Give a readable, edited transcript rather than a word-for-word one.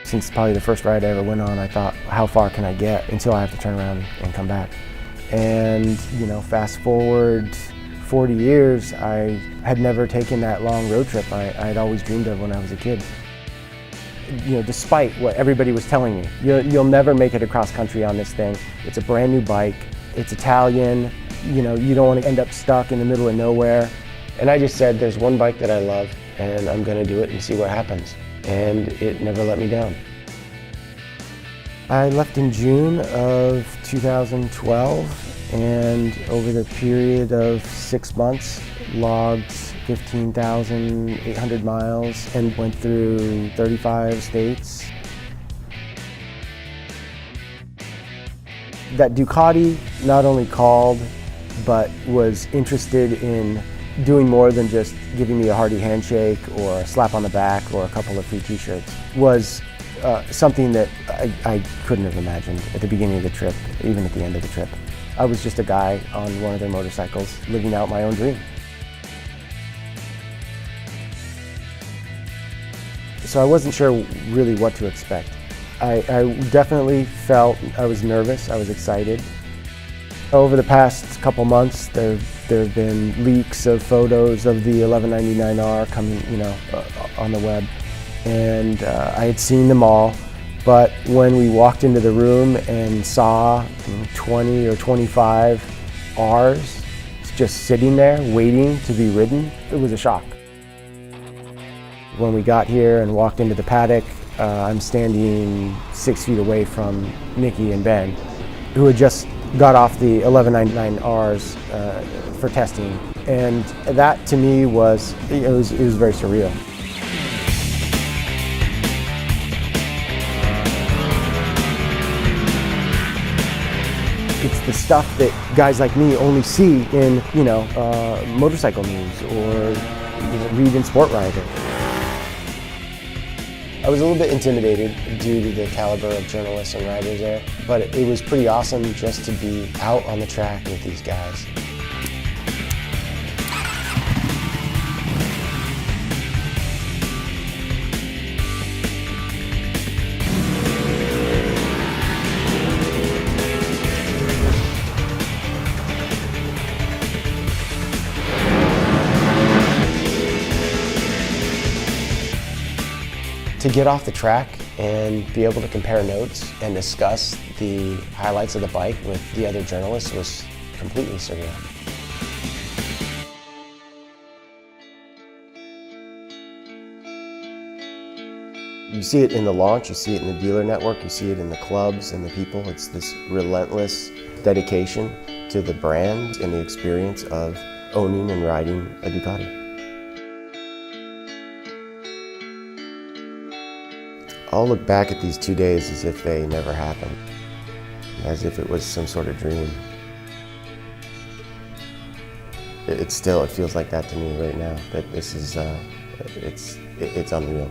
Since probably the first ride I ever went on, I thought, how far can I get until I have to turn around and come back? And, you know, fast forward 40 years, I had never taken that long road trip I'd always dreamed of when I was a kid. You know, despite what everybody was telling me, you'll never make it across country on this thing. It's a brand new bike, it's Italian, you know, you don't want to end up stuck in the middle of nowhere. And I just said, there's one bike that I love, and I'm gonna do it and see what happens. And it never let me down. I left in June of 2012, and over the period of 6 months, logged 15,800 miles and went through 35 states. That Ducati not only called, but was interested in doing more than just giving me a hearty handshake or a slap on the back or a couple of free t-shirts was something that I couldn't have imagined at the beginning of the trip, even at the end of the trip. I was just a guy on one of their motorcycles living out my own dream. So I wasn't sure really what to expect. I definitely felt I was nervous, I was excited. Over the past couple months, there have been leaks of photos of the 1199R coming, you know, on the web, and I had seen them all. But when we walked into the room and saw 20 or 25 Rs just sitting there waiting to be ridden, it was a shock. When we got here and walked into the paddock, I'm standing 6 feet away from Nikki and Ben, who had just got off the 1199Rs for testing, and that to me was very surreal. It's the stuff that guys like me only see in, you know, motorcycle news or read in Sport Rider. I was a little bit intimidated due to the caliber of journalists and riders there, but it was pretty awesome just to be out on the track with these guys. To get off the track and be able to compare notes and discuss the highlights of the bike with the other journalists was completely surreal. You see it in the launch, you see it in the dealer network, you see it in the clubs and the people. It's this relentless dedication to the brand and the experience of owning and riding a Ducati. I'll look back at these 2 days as if they never happened, as if it was some sort of dream. It feels like that to me right now, that this is, it's unreal.